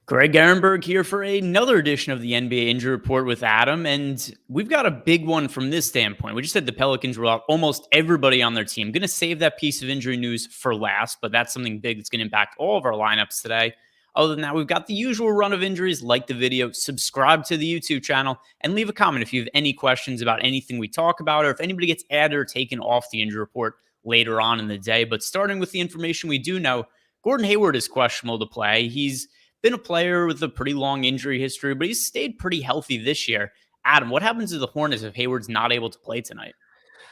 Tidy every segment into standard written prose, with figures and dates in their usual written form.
Greg Ehrenberg here for another edition of the NBA Injury Report with Adam, and we've got a big one from this standpoint. We just said the Pelicans rule out almost everybody on their team. Going to save that piece of injury news for last, but that's something big that's going to impact all of our lineups today. Other than that, we've got the usual run of injuries. Like the video, subscribe to the YouTube channel, and leave a comment if you have any questions about anything we talk about, or if anybody gets added or taken off the injury report later on in the day. But starting with the information we do know, Gordon Hayward is questionable to play. He's been a player with a pretty long injury history, but he's stayed pretty healthy this year. Adam, what happens to the Hornets if Hayward's not able to play tonight?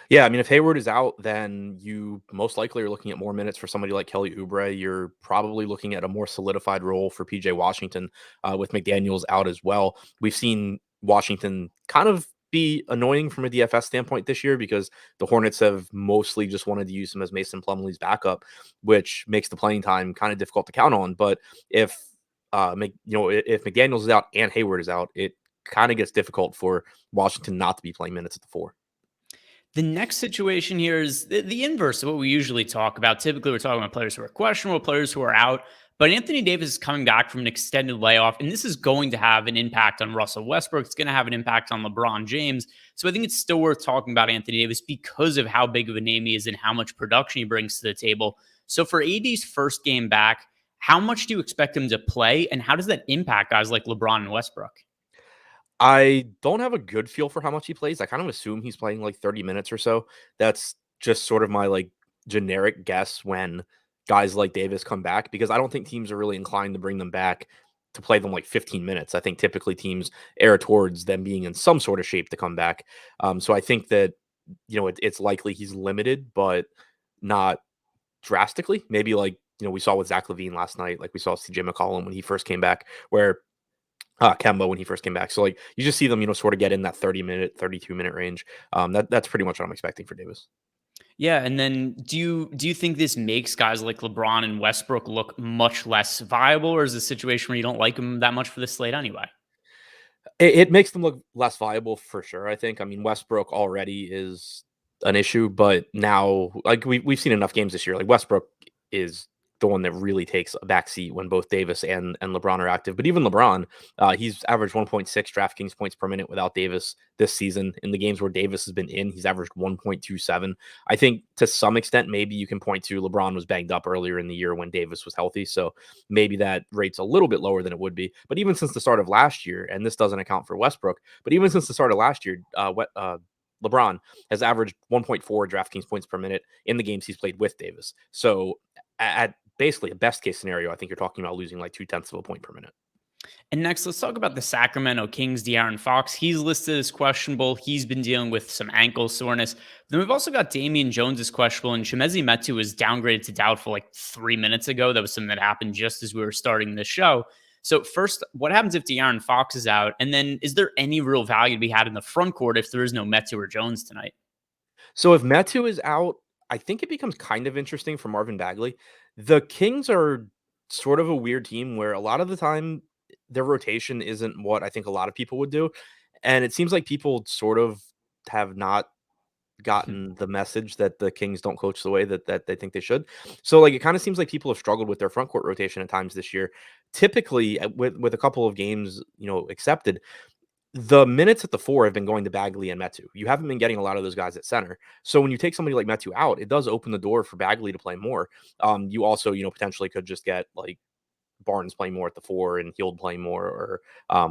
Yeah, I mean, if Hayward is out, then you most likely are looking at more minutes for somebody like Kelly Oubre. You're probably looking at a more solidified role for PJ Washington with McDaniels out as well. We've seen Washington kind of be annoying from a DFS standpoint this year because the Hornets have mostly just wanted to use him as Mason Plumlee's backup, which makes the playing time kind of difficult to count on. But if if McDaniels is out and Hayward is out, it kind of gets difficult for Washington not to be playing minutes at the four. The next situation here is the inverse of what we usually talk about. Typically, we're talking about players who are questionable, players who are out. But Anthony Davis is coming back from an extended layoff, and this is going to have an impact on Russell Westbrook. It's going to have an impact on LeBron James. So I think it's still worth talking about Anthony Davis because of how big of a name he is and how much production he brings to the table. So for AD's first game back, how much do you expect him to play, and how does that impact guys like LeBron and Westbrook? I don't have a good feel for how much he plays. I kind of assume he's playing like 30 minutes or so. That's just sort of my generic guess when guys like Davis come back because I don't think teams are really inclined to bring them back to play them like 15 minutes. I think typically teams err towards them being in some sort of shape to come back. So I think that it's likely he's limited, but not drastically. Maybe we saw with Zach LaVine last night, like we saw CJ McCollum when he first came back, where Kemba when he first came back. So you just see them, sort of get in that 30-minute, 32-minute range. That's pretty much what I'm expecting for Davis. Yeah, and then do you think this makes guys like LeBron and Westbrook look much less viable, or is it a situation where you don't like them that much for the slate anyway? It makes them look less viable for sure, I think. I mean, Westbrook already is an issue, but now we've seen enough games this year. Like Westbrook is the one that really takes a backseat when both Davis and LeBron are active. But even LeBron, he's averaged 1.6 DraftKings points per minute without Davis this season. In the games where Davis has been in, he's averaged 1.27. I think to some extent, maybe you can point to LeBron was banged up earlier in the year when Davis was healthy. So maybe that rate's a little bit lower than it would be. But even since the start of last year, and this doesn't account for Westbrook, but even since the start of last year, LeBron has averaged 1.4 DraftKings points per minute in the games he's played with Davis. So at basically a best case scenario, I think you're talking about losing like 0.2 of a point per minute. And next, let's talk about the Sacramento Kings, De'Aaron Fox. He's listed as questionable. He's been dealing with some ankle soreness. Then we've also got Damian Jones is questionable, and Chimezie Metu was downgraded to doubtful like 3 minutes ago. That was something that happened just as we were starting this show. So first, what happens if De'Aaron Fox is out? And then is there any real value to be had in the front court if there is no Metu or Jones tonight? So if Metu is out, I think it becomes kind of interesting for Marvin Bagley. The Kings are sort of a weird team where a lot of the time their rotation isn't what I think a lot of people would do. And it seems like people sort of have not gotten the message that the Kings don't coach the way that they think they should. So it kind of seems like people have struggled with their front court rotation at times this year. Typically with a couple of games, accepted, the minutes at the four have been going to Bagley and Metu. You haven't been getting a lot of those guys at center. So when you take somebody like Metu out, it does open the door for Bagley to play more. You also, potentially could just get Barnes playing more at the four and Hield playing more or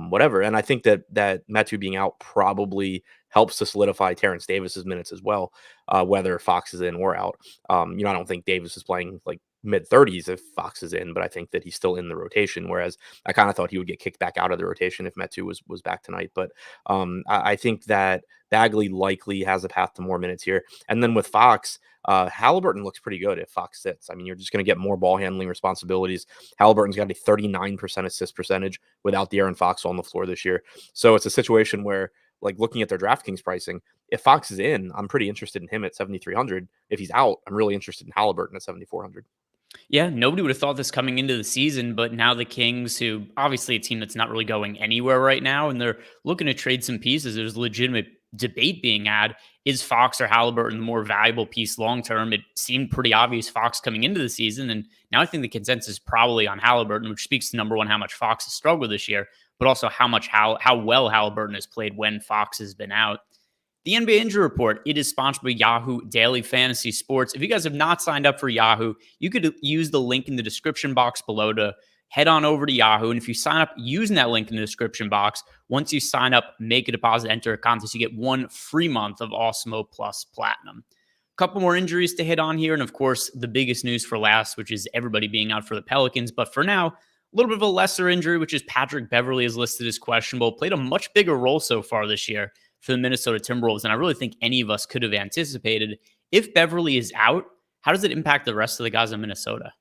whatever. And I think that Metu being out probably helps to solidify Terrence Davis's minutes as well, whether Fox is in or out. I don't think Davis is playing mid-30s if Fox is in, but I think that he's still in the rotation, whereas I kind of thought he would get kicked back out of the rotation if Metu was back tonight. But I think that Bagley likely has a path to more minutes here. And then with Fox, Halliburton looks pretty good if Fox sits. I mean, you're just going to get more ball handling responsibilities. Halliburton's got a 39% assist percentage without De'Aaron Fox on the floor this year. So it's a situation where, looking at their DraftKings pricing, if Fox is in, I'm pretty interested in him at 7,300. If he's out, I'm really interested in Halliburton at 7,400. Yeah, nobody would have thought this coming into the season, but now the Kings, who obviously a team that's not really going anywhere right now, and they're looking to trade some pieces. There's legitimate debate being had. Is Fox or Halliburton the more valuable piece long term? It seemed pretty obvious Fox coming into the season, and now I think the consensus is probably on Halliburton, which speaks to number one, how much Fox has struggled this year, but also how well Halliburton has played when Fox has been out. The NBA Injury Report, it is sponsored by Yahoo Daily Fantasy Sports. If you guys have not signed up for Yahoo, you could use the link in the description box below to head on over to Yahoo. And if you sign up using that link in the description box, once you sign up, make a deposit, enter a contest, you get 1 free month of Awesemo Plus Platinum. A couple more injuries to hit on here. And of course, the biggest news for last, which is everybody being out for the Pelicans. But for now, a little bit of a lesser injury, which is Patrick Beverley is listed as questionable. Played a much bigger role so far this year for the Minnesota Timberwolves, and I really think any of us could have anticipated. If Beverley is out, how does it impact the rest of the guys in Minnesota?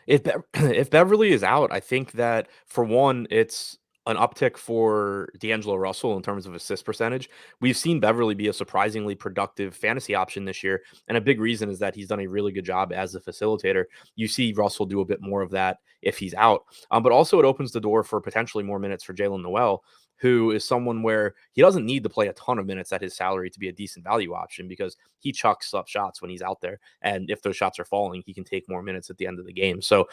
If Beverley is out, I think that for one, it's an uptick for D'Angelo Russell in terms of assist percentage. We've seen Beverley be a surprisingly productive fantasy option this year, and a big reason is that he's done a really good job as a facilitator. You see Russell do a bit more of that if he's out, but also it opens the door for potentially more minutes for Jalen Noel, who is someone where he doesn't need to play a ton of minutes at his salary to be a decent value option because he chucks up shots when he's out there. And if those shots are falling, he can take more minutes at the end of the game. So,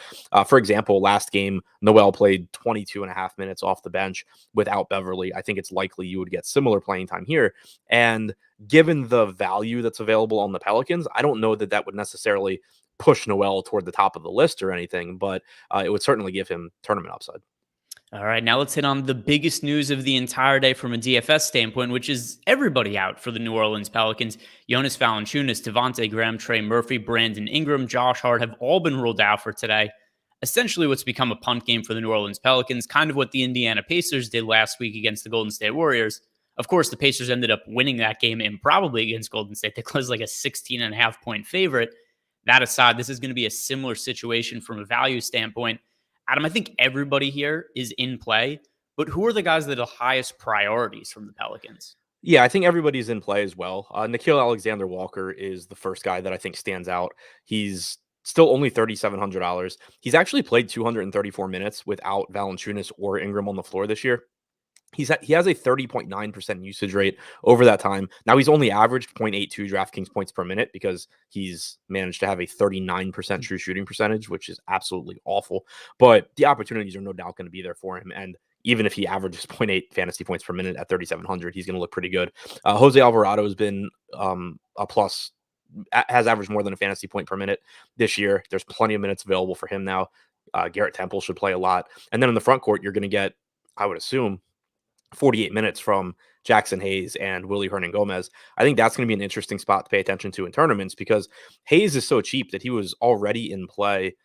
for example, last game, Noel played 22 and a half minutes off the bench without Beverley. I think it's likely you would get similar playing time here. And given the value that's available on the Pelicans, I don't know that that would necessarily push Noel toward the top of the list or anything, but it would certainly give him tournament upside. All right, now let's hit on the biggest news of the entire day from a DFS standpoint, which is everybody out for the New Orleans Pelicans. Jonas Valanciunas, Devontae Graham, Trey Murphy, Brandon Ingram, Josh Hart have all been ruled out for today. Essentially what's become a punt game for the New Orleans Pelicans, kind of what the Indiana Pacers did last week against the Golden State Warriors. Of course, the Pacers ended up winning that game improbably against Golden State. They closed like a 16.5-point favorite. That aside, this is going to be a similar situation from a value standpoint. Adam, I think everybody here is in play, but who are the guys that are the highest priorities from the Pelicans? Yeah, I think everybody's in play as well. Nickeil Alexander-Walker is the first guy that I think stands out. He's still only $3,700. He's actually played 234 minutes without Valanciunas or Ingram on the floor this year. He has a 30.9% usage rate over that time. Now he's only averaged 0.82 DraftKings points per minute because he's managed to have a 39% true shooting percentage, which is absolutely awful. But the opportunities are no doubt going to be there for him. And even if he averages 0.8 fantasy points per minute at 3,700, he's going to look pretty good. Jose Alvarado has been a plus, has averaged more than a fantasy point per minute this year. There's plenty of minutes available for him now. Garrett Temple should play a lot. And then in the front court, you're going to get, I would assume, 48 minutes from Jackson Hayes and Willie Hernan-Gomez. I think that's going to be an interesting spot to pay attention to in tournaments because Hayes is so cheap that he was already in play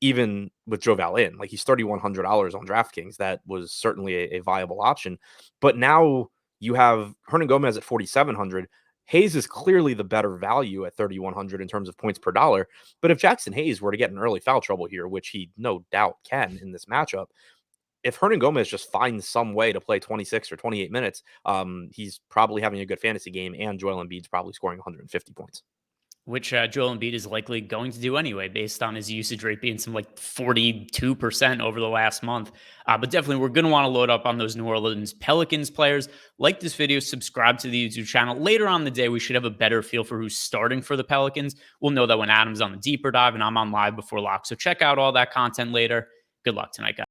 even with Joe Val in. Like he's $3,100 on DraftKings. That was certainly a viable option. But now you have Hernan-Gomez at 4,700. Hayes is clearly the better value at 3,100 in terms of points per dollar. But if Jackson Hayes were to get in early foul trouble here, which he no doubt can in this matchup, if Hernan-Gomez just finds some way to play 26 or 28 minutes, he's probably having a good fantasy game, and Joel Embiid's probably scoring 150 points. Which Joel Embiid is likely going to do anyway, based on his usage rate being some like 42% over the last month. But definitely, we're going to want to load up on those New Orleans Pelicans players. Like this video, subscribe to the YouTube channel. Later on in the day, we should have a better feel for who's starting for the Pelicans. We'll know that when Adam's on the deeper dive and I'm on live before lock. So check out all that content later. Good luck tonight, guys.